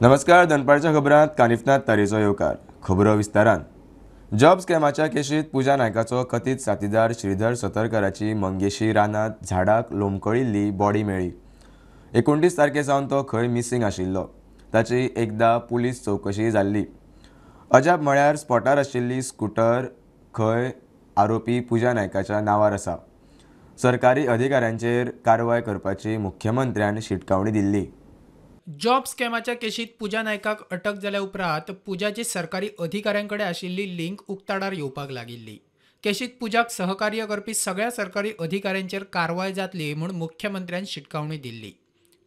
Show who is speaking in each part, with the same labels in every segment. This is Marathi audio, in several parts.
Speaker 1: नमस्कार. दनपारच्या खबरांत कानिफनाथ तारेचो येवकार. खबरो विस्तारान. जॉब स्कॅमाच्या केशीत पूजा नायकाचो कथीत साथीदार श्रीधर सतरकराची मंगेशी रानात झाडाक लोंबकळिल्ली बॉडी मेळ्ळी. 29 तारखेसावन तो खंय मिसिंग आशिल्लो. ताची एकदा पुलीस चौकशी जाल्ली. अजाप म्हळ्यार स्पॉटार आशिल्ली स्कूटर खंय आरोपी पूजा नायकाच्या नांवार आसा. सरकारी अधिकाऱ्यांचेर कारवाय करपाची मुख्यमंत्र्यान शिटकावणी दिल्ली.
Speaker 2: जॉब स्कॅमाच्या केशीत पूजा नायकाक अटक जाल्या उपरांत पूजाची सरकारी अधिकाऱ्यांकडे आशिल्ली लिंक उक्ताडार येवपाक लागिल्ली. केशीत पूजाक सहकार्य करपी सगळ्या सरकारी अधिकाऱ्यांचेर कारवाय जातली म्हूण मुख्यमंत्र्यान शिटकावणी दिल्ली.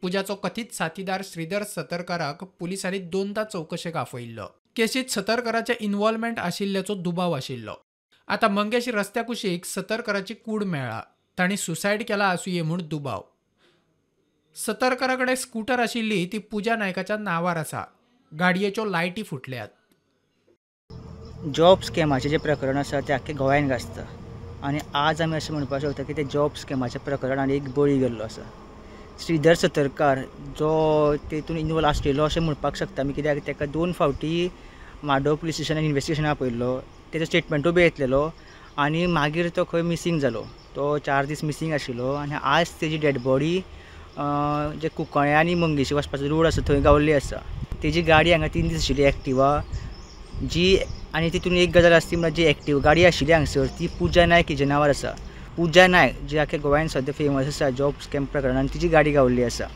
Speaker 2: पूजाचो कथीत साथीदार श्रीधर सतरकराक पुलिसांनी 2दा चौकशेक आफयल्लो. केशीत सतरकराचे इन्व्हॉल्वमेंट आशिल्ल्याचो दुबाव आशिल्लो. आता मंगेश रस्त्या कुशीक सतरकराची कूड मेळ्ळा. तांणी सुसायड केला आसुये म्हूण दुबाव. सतरकराकडे स्कूटर आशिल्ली ती पूजा नायकाच्या नांवार आसा. गाडयेच्यो लायटी फुटल्यात.
Speaker 3: जॉब स्कॅमाचें जें प्रकरण आसा तें आख्ख्या गोंयांत गाजता आनी आज आमी अशें म्हणपाक शकता की तें जॉब स्कॅमाचें प्रकरण आनी एक बळी गेल्लो आसा. श्रीधर सतरकर जो तेतून इन्वॉल्व आशिल्लो अशें म्हणपाक शकता आमी, कित्याक तेका 2 फावटी माड्डो पुलीस स्टेशनान इन्व्हेस्टिगेशन आपयल्लो. तेजो स्टेटमेंटूय बी येतलेलो आनी मागीर तो खंय मिसींग जालो. तो 4 दीस मिसींग आशिल्लो आनी आज तेजी डेड बॉडी जे कुंकळे आनी मंगेशी वचपाचो रोड आसा थंय गावल्ली आसा. तेजी गाडी हांगा 3 दीस आशिल्ली एक्टिवा जी, आनी तितून एक गजाल आसा ती म्हळ्यार जी एक्टिवा गाडी आशिल्ली हांगसर ती पूजा नायक हेजे नांवार आसा. पूजा नायक जी आख्या गोंयांत सद्या फेमस आसा जॉब स्कॅम प्रकरणान, तिची गाडी गावल्ली आसा.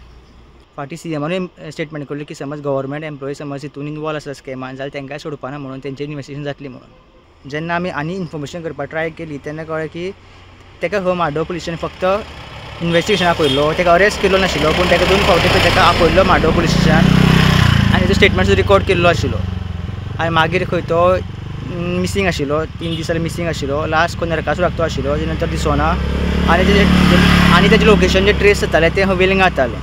Speaker 3: फाटीं सीएमानूय स्टेटमेंट केल्लो की समज गव्हर्मेंट एम्प्लॉई समज हितून इन्वॉल्व आसा स्कॅमान जाल्यार तांकां सोडपाना म्हणून, तेंचेर इन्व्हेस्टिगेशन जातली म्हणून. जेन्ना आमी आनी इन्फॉर्मेशन करपाक ट्राय केली तेन्ना कळ्ळें की ताका हो माड्डो पुलीस स्टेशन फक्त इन्व्हेस्टिगेशन आपयल्लो. ताका अरेस्ट केल्लो नाशिल्लो, पूण ताका 2 फावटी ताका आपयल्लो माड्डो पुलीस स्टेशन आनी तो स्टेटमेंट रिकॉर्ड केल्लो आशिल्लो. आनी मागीर खंय तो मिसींग आशिल्लो, 3 दीस जाल्यार मिसींग आशिल्लो. लास्ट कोण नरकासूराक तो आशिल्लो, तेजे नंतर दिसोना आनी तेजें लोकेशन जें ट्रेस जातालें तें वेलिंगा जातालें.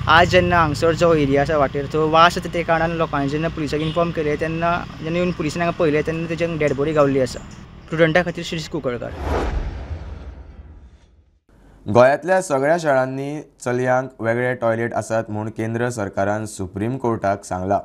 Speaker 3: आज जेन्ना हांगसर जो एरिया आसा वाटेर तो वास येता, ते कारणान लोकांनी जेन्ना पुलिसाक इन्फॉर्म केलें तेन्ना जेन्ना येवन पुलिसांनी हांगा पळयलें तेन्ना तेजे डेड बॉडी गावल्ली आसा. स्टुडंटा खातीर श्री कुंकळकार.
Speaker 1: गोंयांतल्या सगळ्या शाळांनी चलयांक वेगळे टॉयलेट आसात म्हूण केंद्र सरकारान सुप्रीम कोर्टाक सांगलां.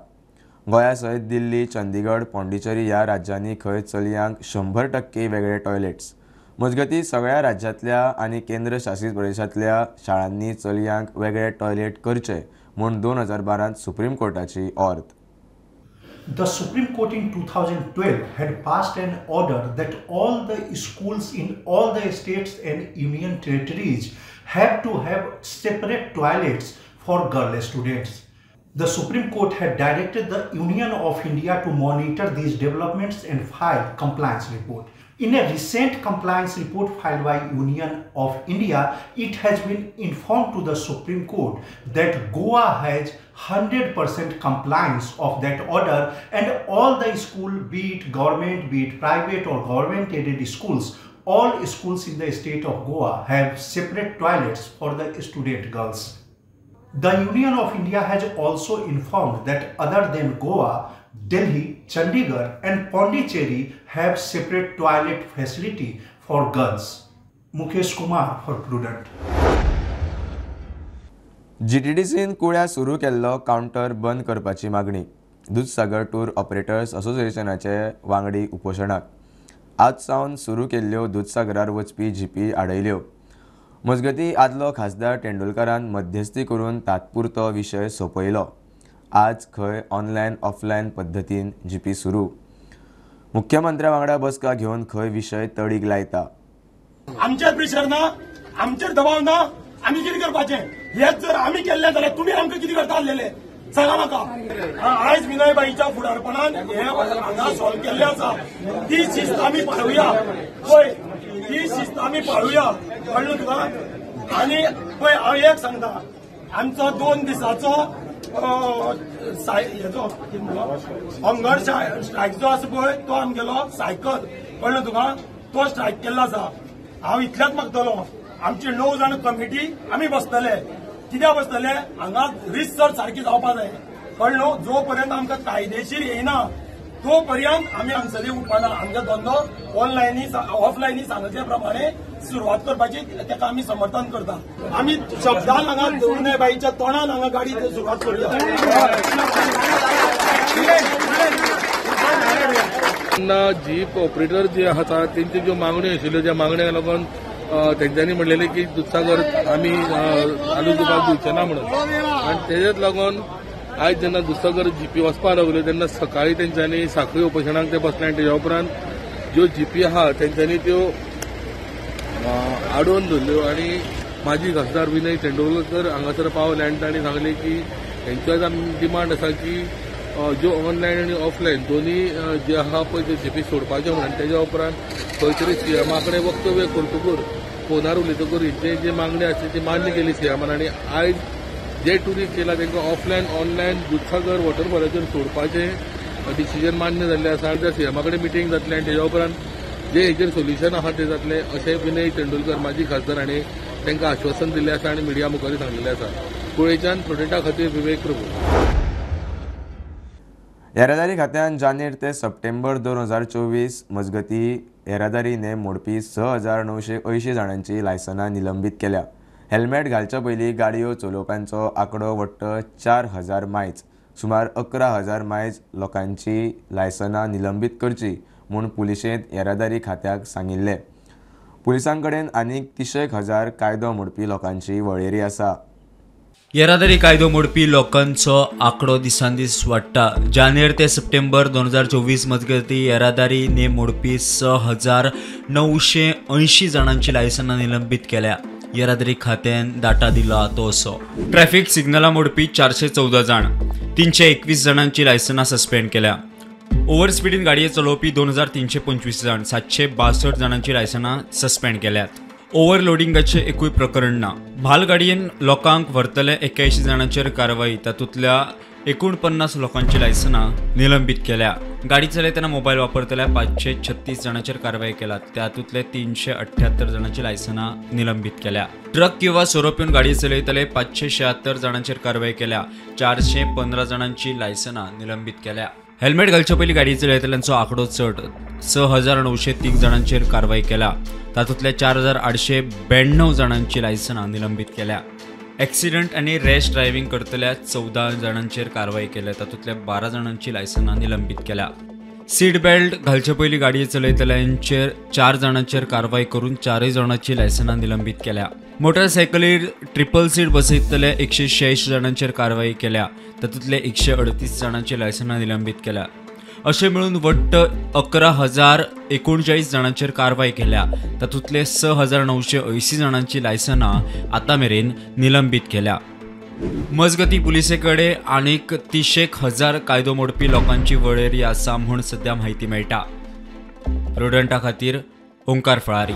Speaker 1: गोंया सयत दिल्ली, चंदीगड, पाँडिचेरी ह्या राज्यांनी खंय चलयांक 100% वेगळे टॉयलेट्स. मजगतीं सगळ्या राज्यांतल्या आनी केंद्र शासीत प्रदेशांतल्या शाळांनी चलयांक वेगळे टॉयलेट करचे म्हूण 2012 supreme कोर्टाची ऑर्थ.
Speaker 4: The Supreme Court in 2012 had passed an order that all the schools in all the states and union territories have to have separate toilets for girl students. The Supreme Court had directed the Union of India to monitor these developments and file compliance report. In a recent compliance report filed by Union of India, it has been informed to the Supreme Court that Goa has 100% compliance of that order, and all the school, be it government, be it private or government aided schools, all schools in the state of Goa have separate toilets for the student girls. The Union of India has also informed that other than Goa, Delhi, Chandigarh and Pondicherry have separate toilet facility for girls. Mukesh Kumar for Prudent.
Speaker 1: GTDCन कुळ्या सुरू केल्लो कावंटर बंद करपाची मागणी. दूधसागर टूर ऑपरेटर्स असोसिएशनाचे वांगडी उपोशणाक. आज सावन सुरू केल्ल्यो दूधसागरार वचपी जीपी आडयल्यो. मजगतीं आदलो खासदार तेंडुलकरान मध्यस्थी करून तात्पुरतो विशय सोंपयलो. आज खंय ऑनलायन ऑफलायन पद्दतीन जीपी सुरू. मुख्यमंत्र्या वांगडा बसका घेवन खंय विशय तडीक लायता.
Speaker 5: आमचेर प्रेशर ना, आमचेर दबाव ना, आमी कितें करपाचें हेच जर आमी केल्लें जाल्यार तुमी आमकां कितें करता आसलेले सांगा म्हाका. आयज विनयबाईच्या फुडारपणान हे हांगा सॉल्व केल्लें आसा. ती शिस्त आमी पाळुया. पळय ती शिस्त आमी पाळुया, कळ्ळें तुका. आनी पळय हांव एक सांगता, आमचो 2 दिसाचो हंगर स्ट्रायक जो आसा पळय तो आमगेलो सायकल, कळ्ळें तुका, तो स्ट्रायक केल्लो आसा. हांव इतलेंच मागतलो, आमची 9 जाण कमिटी आमी बसतले. कित्याक बसतले, हांगा रिसर्च सारकी जावपा जाय, कळ्ळें. जो पर्यंत आमकां कायदेशीर येयना तो पर्यंत आम्ही हांगसरली उठपाना. आमचो धंदो ऑनलायनी ऑफलायनी सांगिल्ल्या प्रमाणे सुरवात करपाची ताका आमी समर्थन करता. आमी शब्दान हांगा दवरनाय बाईच्या तोंडान हांगा गाडी सुरवात करूया.
Speaker 6: जीप ऑपरेटर जे आहात त्यांची ज्यो मागण्यो आशिल्ल्यो ज्या मागण्यांक लागून तेंच्यांनी म्हणलेले की दुधसागर आमी चालू दिवपाक दिवचे ना म्हणून. आनी तेजेच लागून आज जेन्ना दुधसागर जीपी वचपाक लागल्यो तेन्ना सकाळी तेंच्यांनी साखळी उपोशणाक ते बसले आनी तेज्या उपरांत ज्यो जीपी आहा तेंच्यांनी त्यो आडोवन धरल्यो. आनी माजी खासदार विनय तेंडुलकर हांगासर पावले आनी तांणी सांगले की तेंची आज डिमांड आसा की ज्यो ऑनलायन आनी ऑफलायन दोन्ही जे आहा पळय ते जीपी सोडपाचे म्हणून. तेज्या उपरांत खंय तरी सीएमा कडेन वक्तव्य करतकूर फोनार उलयतकूर ही जी मागणी आसली ती मान्य केली सीएमान. आनी आयज जे टुरिस्ट येयला तांकां ऑफलायन ऑनलायन दुधसागर वॉटरफॉलाचेर सोडपाचे डिसिजन मान्य जाल्ले आसा. त्या सीएमा कडेन मिटींग जातली आनी तेज्या उपरांत जे हेचेर सोल्युशन आहा ते जातले अशें विनय तेंडुलकर माजी खासदार हांणी तांकां आश्वासन दिल्लें आसा आनी मिडिया मुखार सांगिल्लें आसा. कुळेच्यान प्रोटेक्टा खातीर विवेक प्रभू.
Speaker 1: येरादारी खात्यान जानेर ते सप्टेंबर 2024 मजगती येरादारी नेम मोडपी 6,980 जाणांची लायसनां निलंबीत केल्या. हेल्मेट घालच्या पयलीं गाडयो चलोवप्यांचो आंकडो वट्ट 4,000 मायज. सुमार 11,000 मायज लोकांची लायसनां निलंबीत करची म्हूण पुलिशेंत येरादारी खात्याक सांगिल्लें. पुलिसां कडेन आनीक 30,000 कायदो मोडपी लोकांची वळेरी आसा.
Speaker 7: येरादारी कायदो मोडपी लोकांचो आंकडो दिसान दीस वाडटा. जानेर ते सप्टेंबर 2024 मजगती येरादारी नेम मोडपी 6,980 जाणांची लायसनां निलंबीत केल्या. येरादारी खात्यान डाटा दिला तो असो. ट्रॅफिक सिग्नलां मोडपी 414 जाण, 321 जाणांची लायसनां सस्पेंड केल्या. ओव्हर स्पिडीन गाडये चलोवपी 2,325 जाण, 762 जाणांची लायसनां सस्पेंड केल्यात. ओव्हरलोडिंगाचे एकूय प्रकरण ना. म्हाल गाडयेन लोकांक व्हरतले 81 जाणांचेर कारवाई, तातूंतल्या 49 लोकांची लायसनां निलंबीत केल्या. गाडी चलयतना मोबायल वापरतल्या 536 जाणांचेर कारवाई केला, तातूंतले 378 जाणांची लायसनां निलंबीत केल्या. ट्रक किंवा सोरो पिवन गाडी चलयतले 576 जाणांचेर कारवाई केल्या. 415 जाणांची लायसनां निलंबीत केल्या. हेल्मेट घालचे पयलीं गाडी चलयतल्यांचो आंकडो चड, 6,903 जाणांचेर कारवाई केल्या, तातूंतल्या 4,892 जाणांची लायसनां निलंबीत केल्या. एक्सिडंट आनी रॅश ड्रायव्हिंग करतल्या 14 जाणांचेर कारवाई केल्या, तातूंतल्या 12 जाणांची लायसनां निलंबीत केल्या. सीट बेल्ट घालचे पयलीं गाडये चलयतल्यांचेर 4 जाणांचेर कारवाई करून 4 जाणांची लायसनां निलंबीत केल्या. मोटरसायकलीर ट्रिपल सीट बसयतल्या 186 जाणांचेर कारवाई केल्या, तातूंतले 138 जाणांची लायसनां निलंबीत केल्या. अशें मेळून वट्ट 11,039 जाणांचेर कारवाई केल्या, तातूंतले 6,980 जाणांची लायसनां आतां मेरेन निलंबीत केल्या. मजगती पुलिसे कडेन आनीक 30,000 कायदो मोडपी लोकांची वळेरी आसा म्हूण सध्या म्हायती मेळटा. प्रोडंटा खातीर ओंकार फळारी.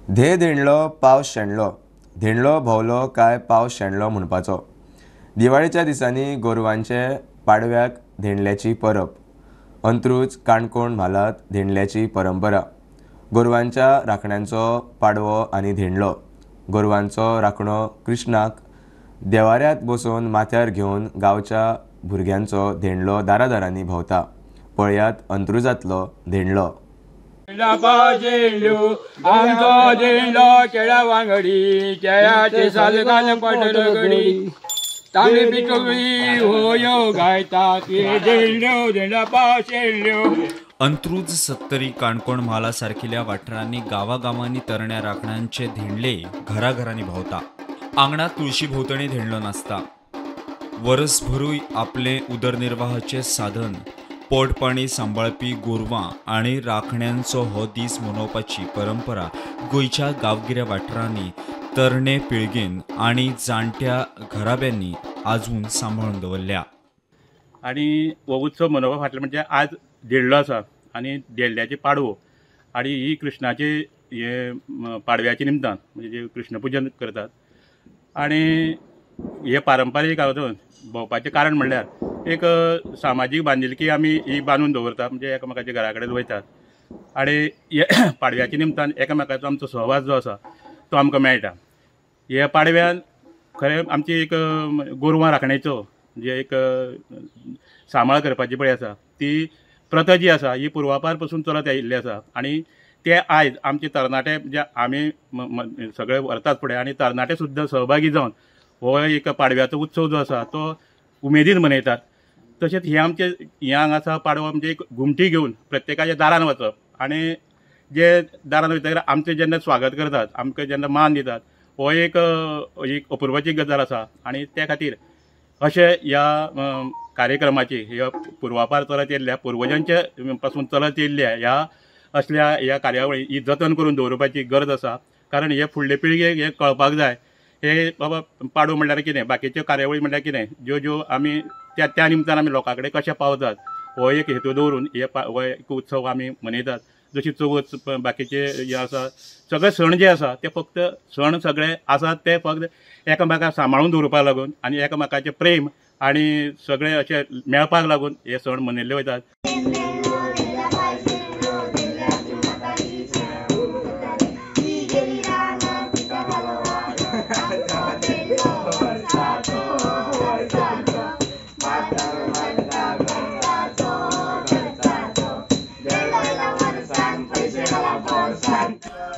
Speaker 1: धेंडलो पावस शेणलो, धेंडलो भोंवलो काय पावस शेणलो म्हणपाचो. दिवाळेच्या दिसांनी गोरवांचे पाडव्याक धेंडल्याची परब. अंत्रूज काणकोण म्हालात धेंडल्याची परंपरा. गोरवांच्या राखण्यांचो पाडवो आनी धेंडलो. गोरवांचो राखणो कृष्णाक देवाऱ्यांत बसोवन माथ्यार घेवन गांवच्या भुरग्यांचो धेंडलो दारादारांनी भोंवता. पळयात अंत्रुजांतलो धेंडलो.
Speaker 8: आमचो धेंडलो केळ्या वांगडी, केळ्याचे सालगाल पडलगडी, तांबडी पिकळी होयो गायता की धेंडलो धेंडा पावस शेणलो.
Speaker 7: अंत्रूज, सत्तरी, काणकोण म्हाला सारकिल्या वाठारांनी गांवागांवांनी तरण्या राखण्यांचे धेंडले घराघरांनी भोंवता. आंगणात तुळशी भोंवतणी धेंडलो नाचता. वरसभरूय आपले उदरनिर्वाहाचे साधन पोटपाणी सांबाळपी गोरवां आनी राखण्यांचो हो दीस मनोवपाची परंपरा गोंयच्या गांवगिऱ्या वाठारांनी तरणे पिळगेन आनी जाणट्या घराब्यांनी आजून सांबाळून दवरल्या.
Speaker 9: आनी हो उत्सव मनोवपा फाटल्यान म्हणजे आज धेंडलो आसा आनी धेंडल्याचे पाडवो आनी ही कृष्णाचे हे पाडव्याचे निमतान म्हणजे जे कृष्ण पुजन करतात. आनी हे पारंपारीक हातून भोंवपाचें कारण म्हणल्यार एक सामाजीक बांदिलकी आमी ही बांदून दवरतात, म्हणजे एकामेकाच्या घरा कडेन वयतात आनी हे पाडव्याच्या निमतान एकामेकाचो आमचो सहवास जो आसा तो आमकां मेळटा. हे पाडव्यान खरें आमची एक गोरवां राखणेचो म्हणजे एक सांबाळ करपाची पळय आसा ती प्रथा जी आसा ही पुर्वापार पासून चलत आयिल्ली आसा आनी ते आयज आमचे तरणाटे जे आमी सगळे व्हरतात फुडें आनी तरणाटे सुद्दां सहभागी जावन हो एक पाडव्याचो उत्सव जो आसा तो उमेदीन मनयतात. तशेंच हे आमचे हे हांगासा पाडवो म्हणजे एक घुमटी घेवन प्रत्येकाच्या दारान वचप आनी जे दारान वयतकीर आमचें जेन्ना स्वागत करतात आमकां जेन्ना मान दितात हो एक अपुर्वाची गजाल आसा आनी त्या खातीर अशे ह्या कार्यक्रमाची ह्या पुर्वापार चलत येयल्ल्या पुर्वजांच्या पासून चलत येयल्ल्या ह्या असल्या ह्या कार्यावळी ही जतन करून दवरपाची गरज आसा. कारण हे फुडले पिळगेक हे कळपाक जाय हे बाबा पाडवो म्हणल्यार कितें बाकीच्यो कार्यावळी म्हणल्यार कितें ज्यो आमी त्या निमतान आमी लोकां कडेन कशे पावतात हो एक हेतू दवरून हो एक उत्सव आमी मनयतात. जशी चवथ बाकीचे जे आसा सगळे सण जे आसा ते फक्त सण सगळे आसात ते फक्त एकामेकाक सांबाळून दवरपाक लागून आनी एकामेकाचें प्रेम आनी सगळे अशे मेळपाक लागून हे सण मनयल्ले वयतात.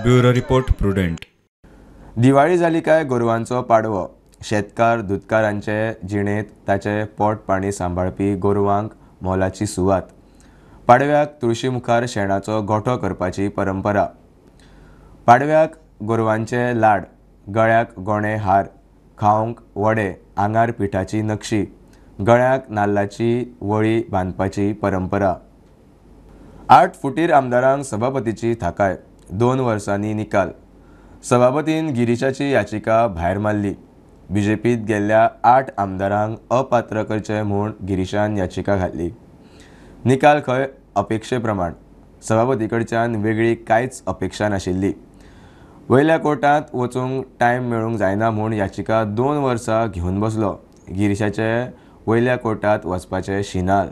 Speaker 7: Bureau report prudent.
Speaker 1: दिवाळी जाली काय गोरवांचो पाडवो. शेतकार दुधकारांचे जिणेंत ताचे पोट पाणी सांबाळपी गोरवांक मोलाची सुवात. पाडव्याक तुळशी मुखार शेणाचो गोठो करपाची परंपरा. पाडव्याक गोरवांचे लाड, गळ्याक गोणे हार, खावंक वडे, आंगार पिठाची नक्षी, गळ्याक नाल्लाची वळी बांदपाची परंपरा. 8 फुटीर आमदारांक सभापतीची थाकाय. 2 वर्सांनी निकाल. सभापतीन गिरीशाची याचिका भायर मारली. बीजेपीत गेल्ल्या 8 आमदारांक अपात्र करचे म्हूण गिरीशान याचिका घातली. निकाल खंय अपेक्षे प्रमाण. सभापती कडच्यान वेगळी कांयच अपेक्षा नाशिल्ली. वयल्या कोर्टांत वचूंक टायम मेळूंक जायना म्हूण याचिका 2 वर्सां घेवन बसलो. गिरीशाचे वयल्या कोर्टांत वचपाचे शिनाल.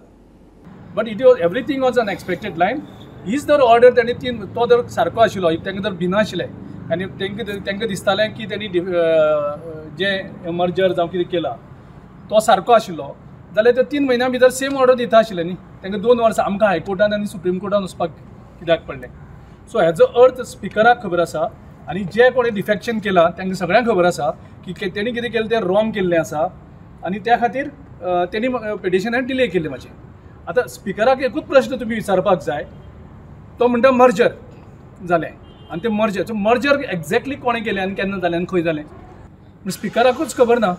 Speaker 10: But it was everything was unexpected लायन. हीच जर ऑर्डर त्यांनी तो जर सारको आशिल्लो तांकां जर भिना आशिल्लें आनी तांकां दिसतालें की त्यांनी जे मर्जर जावं कितें केला तो सारको आशिल्लो जाल्यार ते 3 म्हयन्यां भितर सेम ऑर्डर दिता आशिल्लें न्ही. तांकां 2 वर्सां आमकां हायकोर्टान आनी सुप्रीम कोर्टान वचपाक कित्याक पडलें. सो हेजो अर्थ स्पिकराक खबर आसा आनी जे कोणी डिफेक्शन केलां तांकां सगळ्यांक खबर आसा की तेणी कितें केलें तें रॉंग केल्लें आसा आनी त्या खातीर तेणी पिटिशनान डिले केल्लें म्हाजें. आतां स्पिकराक एकूच प्रश्न तुमी विचारपाक जाय तो म्हणटा मर्जर जालें आनी तें मर्जर एक्झॅक्टली कोणें केलें आनी केन्ना जालें आनी खंय जालें स्पिकराकूच खबर ना.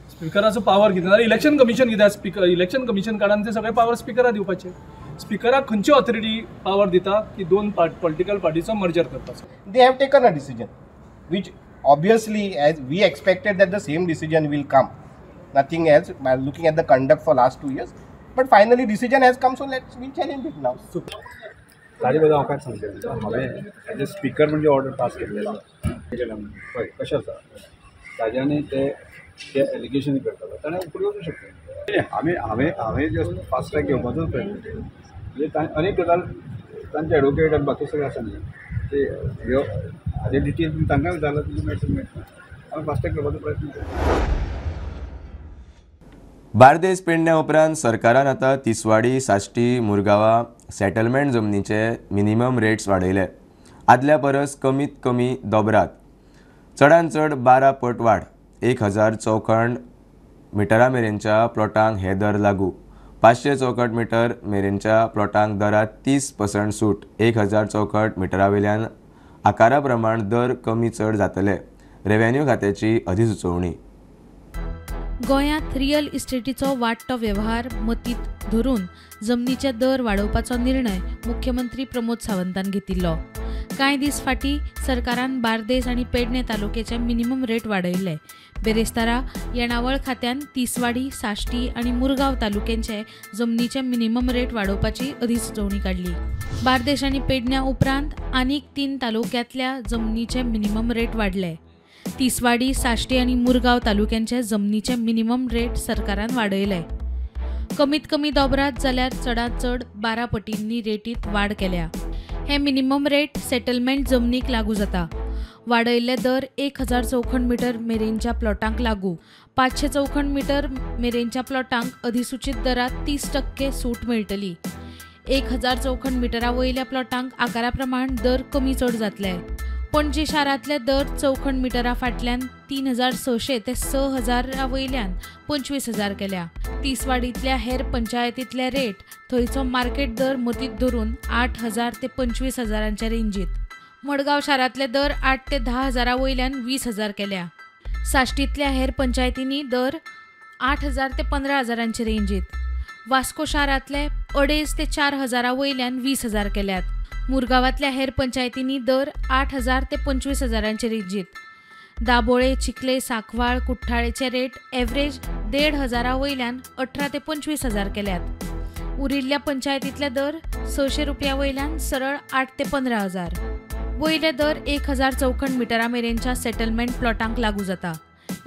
Speaker 10: स्पिकराचो पावर कितें जाल्यार इलेक्शन कमिशन कित्याक इलेक्शन कमिशन काडान ते सगळे पावर स्पिकराक दिवपाचे. स्पिकराक खंयची ऑथॉरिटी पावर दिता की 2 पॉलिटिकल पार्टीचो मर्जर करपाचो.
Speaker 11: They have taken a decision which obviously as we expected that the same decision will come, nothing else by looking at the conduct for last 2 years, but finally decision has come, so we challenge it now.
Speaker 12: ताजे बद्दल हांव कांयच सांगतलें. हांवें एज अ स्पिकर म्हणजे ऑर्डर पास केल्लें पळय कशें आसा ताज्यानी ते एलिगेशन करतालो ताणें फुडें वचूंक शकता. हांवें जस्ट फास्ट ट्रॅक घेवपाचोच प्रयत्न केलो. म्हणजे अनेक गजाल तांचे एडवोकेट आनी बाकी सगळे आसा न्ही ते हाजे डिटेल्स तुमी तांकां विचारल्यार तुमकां मेळटा. हांवें फास्ट ट्रॅक घेवपाचो प्रयत्न केलो.
Speaker 1: बार्देस पेडण्या उपरांत सरकारान आतां तिसवाडी, साश्टी, मुरगांवां सेटलमेंट जमनीचे मिनिमम रेट्स वाडयले. आदल्या परस कमीत कमी दोबरात. चडांत चड 12 पट वाड. 1000 चौखण मिटरा मेरेनच्या प्लॉटांक हे दर लागू. 500 चौखट मिटर मेरेनच्या प्लॉटांक दरात 30% सूट. 1000 चौखट मिटरा वयल्यान आकारा प्रमाण दर कमी चड जातले. रेव्हेन्यू खात्याची अधिसुचोवणी.
Speaker 13: गोंयांत रियल इस्टेटीचो वाडटो वेव्हार मतींत धरून जमनीचे दर वाडोवपाचो निर्णय मुख्यमंत्री प्रमोद सावंतान घेतिल्लो. कांय दीस फाटीं सरकारान बार्देस आनी पेडणे तालुक्याचे मिनिमम रेट वाडयले. बेरेस्तारा येणावळ खात्यान तिसवाडी, साश्टी आनी मुरगांव तालुक्यांचे जमनीचे मिनिमम रेट वाडोवपाची अधिसुचोवणी काडली. बार्देस आनी पेडण्या उपरांत आनीक 3 तालुक्यांतल्या जमनीचे मिनिमम रेट वाडले. तिसवाडी, साश्टी आनी मुरगांव तालुक्यांचे जमनीचे मिनिमम रेट सरकारान वाडयले. कमीत कमी दोबरात जाल्यार चडांत चड 12 पटींनी रेटींत वाड केल्या. हे मिनिमम रेट सेटलमेंट जमनीक लागू जाता. वाडयल्ले दर 1000 चौखंड मीटर मेरेनच्या प्लॉटांक लागू. 500 चौखंड मीटर मेरेनच्या प्लॉटांक अधिसूचित दरात 30% सूट मेळटली. 1000 चौखंड मिटरा वयल्या प्लॉटांक आकारा प्रमाण दर कमी चड जातले. पणजी शारांतले दर चौखंड मिटरा फाटल्यान 3600 ते 6000 वयल्यान 25000 केल्या. तिसवाडीतल्या हेर पंचायतींतले रेट थंयचो मार्केट दर मतींत धरून 8000 ते 25000 रेंजीत. मडगांव शारांतले दर 8 ते 10000 वयल्यान 20000 केल्या. साश्टींतल्या हेर पंचायतींनी दर 8000 ते 15000 रेंजीत. वास्को शारांतले 2.5 ते 4000 वयल्यान 20000 केल्यात. मुरगांवांतल्या हेर पंचायतींनी दर 8000 ते 25000 रेंजीत. दाबोळे, चिखले, सांकवाळ, कुठ्ठाळेचे रेट एव्हरेज 1500 वयल्यान 18 ते 25000 केल्यात. उरिल्ल्या पंचायतींतले दर 600 रुपया वयल्यान सरळ 8 ते 15000. वयले दर 1000 चौखंड मिटरा मेरेनच्या सेटलमेंट प्लॉटांक लागू जाता.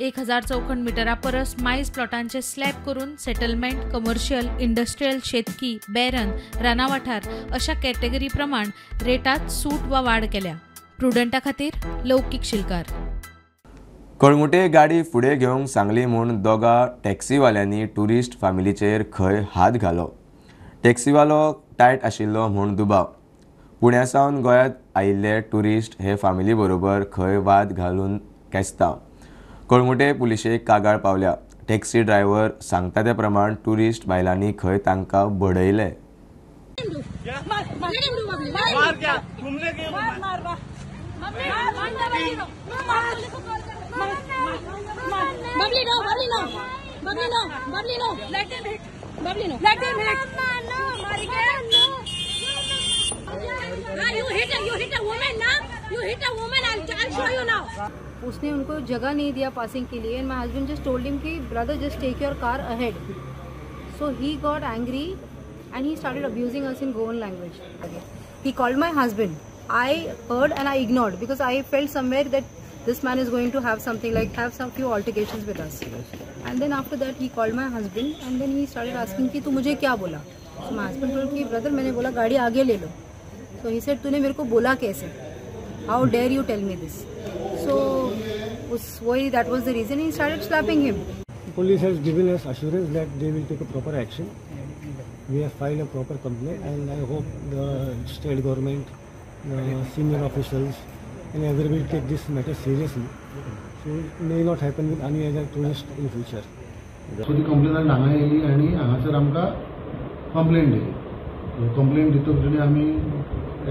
Speaker 13: 1000 चौखंड मिटरा परस मायज प्लॉटांचे स्लॅब करून सेटलमेंट, कमर्शियल, इंडस्ट्रियल, शेतकी, बॅरन, रानावाठार अशा कॅटेगरी प्रमाण रेटात सूट वा वाड केल्या. प्रुडंटा खातीर लौकीक शिलकार.
Speaker 1: कळंगुटे गाडी फुडें घेवंक सांगली म्हूण दोगा टॅक्सीवाल्यांनी ट्युरिस्ट फामिलीचेर खंय हात घालो. टॅक्सीवालो टायट आशिल्लो म्हूण दुबाव. पुण्यासावन गोंयांत आयिल्ले ट्युरिस्ट हे फामिली बरोबर खंय वाद घालून केस्तांव. कळंगुटे पुलिशेक कागाळ पावल्या. टॅक्सी ड्रायव्हर सांगता ते प्रमाण ट्युरिस्ट बायलांनी खंय तांकां बडयले.
Speaker 14: उसने उनको जगह नहीं दिया पासिंग के लिए. And my husband just told him कि brother just take your car ahead. So he got angry and he started abusing us in Goan language. He called my husband. I heard and I ignored because I felt somewhere that this man is going to have something like have some few altercations with us. And then after that he called my husband and then he started asking कि तू मुझे क्या बोला. So my husband told कि brother मैंने बोला गाड़ी आगे ले लो. So he said तूने मेरे को बोला कैसे? How dare you tell me this? So that was the reason he started slapping him.
Speaker 15: Police has given us assurance that they will take a proper action. We have filed a proper complaint and I hope the state government, the senior officials and everybody will take this matter seriously. So it may not happen with any other tourist in future.
Speaker 16: So the complainant हांगा येयली आनी हांगासर आमकां कंप्लेंट दिली. कंप्लेंट दितून तेणी आमी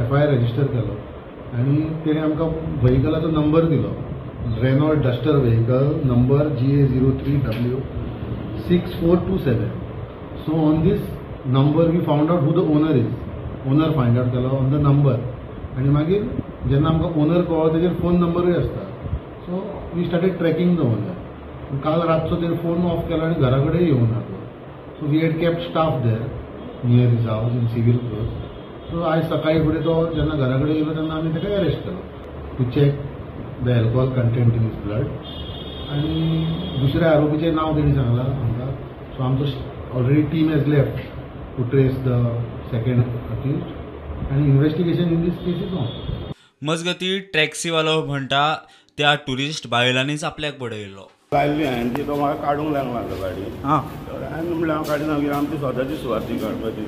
Speaker 16: FIR रजिस्टर केलो आनी तेणी आमकां व्हेहिकलाचो नंबर दिलो. Renault Duster vehicle number GA03W 6427. So on this number we found out who the owner is. Owner find out केलो on the number आनी मागीर जेन्ना आमकां ओनर कळ्ळो तेजेर फोन नंबरूय आसता. So we started tracking the owner. काल रातचो तेणें फोन ऑफ केलो आनी घरा कडेन येवं ना तो. So we had kept staff there near his house in civil clothes. So आयज सकाळी फुडें तो जेन्ना घरा कडेन येयलो तेन्ना आमी ताका अरेस्ट केलो to check the alcohol content in his blood. आनी दुसऱ्या आरोपीचें नांव तेणी सांगलां आमकां. सो आमचो already team has left to trace the second accused and investigation in this case is on.
Speaker 7: मजगती टॅक्सीवालो म्हणटा त्या ट्युरिस्ट बायलांनीच आपल्याक बडयलो.
Speaker 17: लायल्ली हांवें ती तो म्हाका काडूंक लागलो म्हाका गाडी. हांवें म्हणलें हांव काडीना कित्याक आमची स्वताची सुवात ती काडपाची.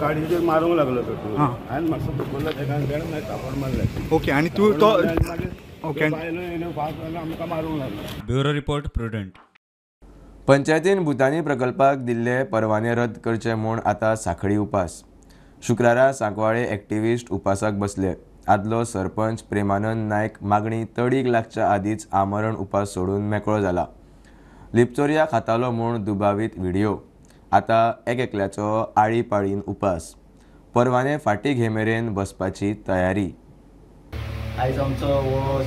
Speaker 17: गाडयेचेर मारूंक लागलो पेट्रोल. हांवें म्हाका पकडलो तेका आनी तेणें मागीर तापड मारलें.
Speaker 18: ओके आनी तूं तो
Speaker 17: ओके बायलो येयल्यो फास्ट जाल्यार आमकां मारूंक लागलो.
Speaker 7: Bureau report prudent.
Speaker 1: पंचायतीन भुतानी प्रकल्पाक दिल्ले परवाने रद्द करचे म्हूण आतां सांखळी उपास. शुक्रारा सांकवाळे एक्टिव्हिस्ट उपासाक बसले. आदलो सरपंच प्रेमानंद नायक मागणी तडीक लागच्या आदींच आमरण उपास सोडून मेकळो जाला. लिपचोरया खातालो म्हूण दुबावीत व्हिडिओ. आतां एकल्याचो आळीपाळीन उपास. परवाने फाटीं घे मेरेन बसपाची तयारी.
Speaker 19: आयज आमचो हो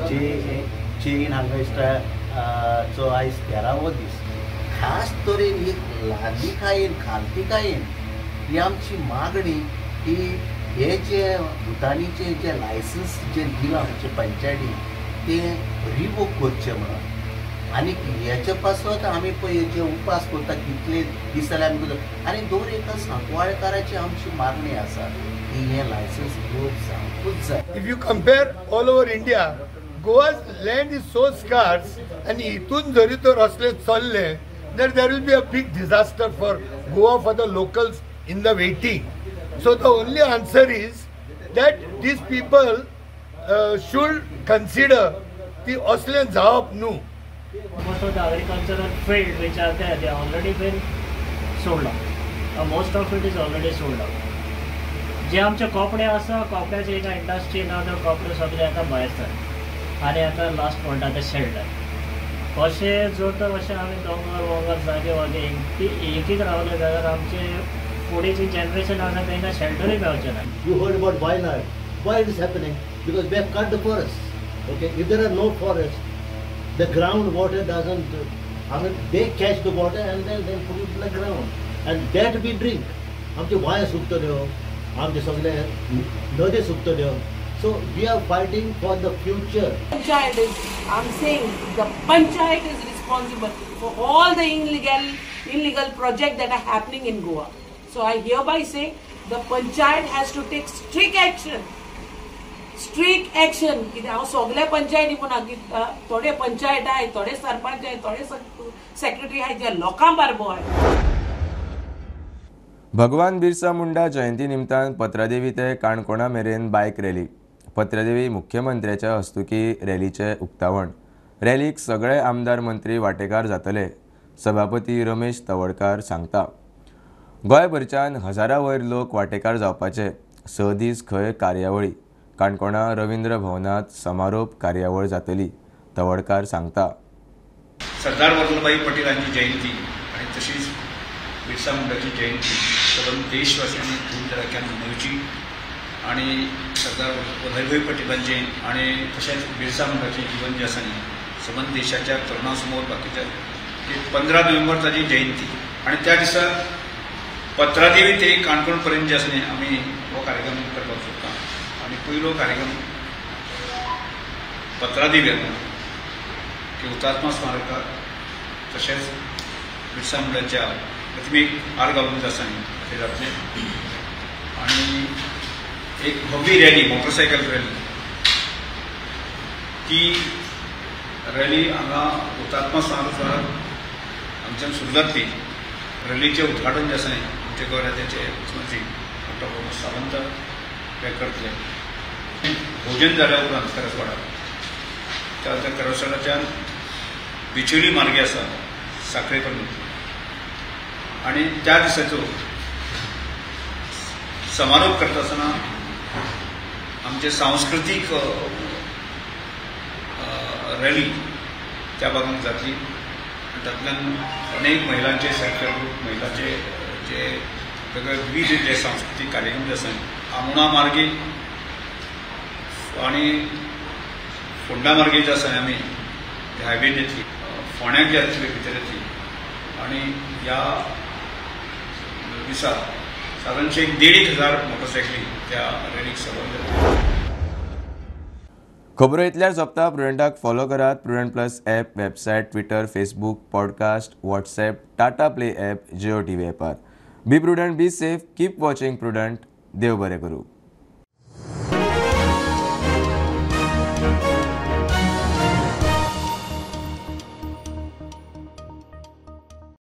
Speaker 19: चेन हार्वेस्टाचो आयज 13वो दीस. खास तरेन ही लादी कायेन खालती कायेन ही आमची मागणी की हे जे भुतानीचे जे लायसन्स जे दिलां आमचे पंचायती ते रिवोक करचे म्हणून. आनी हेचे पासत आमी पळय जे उपास करता कितले दीस जाल्यार आमी करता. आनी दर एका सांकवाळकाराची आमची मागणी आसा की हे लायसन्स घेवप सामकूच जाय.
Speaker 5: If you compare all over India,
Speaker 18: Goa's land is so scarce, and इथून जरी तर असले चलले, that there will be a big disaster for Goa, for the locals in the waiting. So the only answer is that these people should consider the Australian job new.
Speaker 20: Most of the agricultural field which are there, they already been sold out. Most of it is already sold out. जे आमचे कपडे आसा, कपड्याचे एका इंडस्ट्री ना, ते कपडे सगळे आता भायर सर आनी आता लास्ट म्हणटा ते शेल्डर अशें जर तर अशें आमी दोंगर जागे वागे एकीक रावले जाल्यार आमचे फुडें जी जनरेशन आसा तांकां शेल्डरूय मेळचें ना.
Speaker 19: You heard about Wayanad. Why it is happening? Because we have cut the forest. Okay, if there are no forests, the groundwater doesn't. I mean, they catch the water and then put it in the ground, and that we drink. आमचे व्हाय सुकतल्यो, आमचे सगळे नदी सुकतल्यो. So we are fighting for the future.
Speaker 21: Panchayat is, I'm saying the Panchayat is responsible for all the illegal projects that are happening in Goa. So I hereby say the Panchayat has to take strict action. Strict action. कित्याक हांव सगळे पंचायती म्हणा, थोडे पंचायत आहाय, थोडे सरपंच आहाय, थोडे सेक्रेटरी आहाय जे लोकां बारबो आहाय.
Speaker 1: भगवान बिरसा मुंडा जयंती निमतान पत्रादेवी ते काणकोणा मेरेन बायक रॅली. पत्रादेवी मुख्यमंत्र्याच्या हस्तुकी रॅलीचे उक्तावण. रॅलीक सगळे आमदार मंत्री वांटेकार जातले, सभापती रमेश तवडकार सांगता. गोंयभरच्यान हजारां वयर लोक वांटेकार जावपाचे. 6 दीस खंय कार्यावळी. काणकोणा रवींद्र भवनात समारोप कार्यावळ जातली, तवडकार सांगता.
Speaker 22: सरदार वल्लभभाई पटेलांची जयंती आणि तशीच बिरसा मुंडाची जयंती सबंद देशवासियांनी धूमधडाक्यान मनोवची आणि सरदार वल्लभभाई पटेलांचे आणि तशेंच बिरसा मुंडाचें जीवन जें आसा न्ही सबंद देशाच्या तरुणां समोर बाकीच्या 15 नोव्हेंबर ताची जयंती आणि त्या दिसा पत्रादेवी ते काणकोण पर्यंत जे आसा न्ही आमी हो कार्यक्रम करपाक सोदता. आणि पयलो कार्यक्रम पत्रादेवी येता की हुतात्मा स्मारकात तशेंच बिरसा मुंडाच्या प्रतिमेक आर्ग घालून आसा न्ही ते जातलें. आणि एक भव्य रॅली, मोटरसायकल रॅली, ती रॅली हांगा हुतात्मा स्मारकात आमच्यान सुरू जातली. रॅलीचें उद्घाटन जें आसा न्ही आमचे गोंयचे मुख्यमंत्री डॉ. प्रमोद सावंत हे करतले. भोजन जाल्या उपरांत करसवाडात त्या करसवाडाच्यान बिचोली मार्गे आसा साखळे पर्यंत आणि त्या दिसाचो समारोप करता आसतना आमचे सांस्कृतीक रॅली त्या भागांत जातली. तातूंतल्यान अनेक महिलांचे सेल्फ हेल्प ग्रूप, महिलांचे जे वेगळे विविध जे सांस्कृतीक कार्यक्रम जे आसात आमोणा मार्गे आणि फोंडा मार्गे जे आसा आमी हायवेन येतली, फोंड्याक जे येतली भितर येतली आणि ह्या दिसा साधारणशे 1,500 मोटरसायकली त्या रॅलीक सहभागी जातली.
Speaker 1: खबरो इतल्यार सोंपता. प्रुडंटाक फॉलो करात. Prudent plus app, website, Twitter, Facebook, podcast, WhatsApp, Tata Play app, Jio TV ॲपार. Be Prudent, be safe, keep watching Prudent. देव बरें करूं.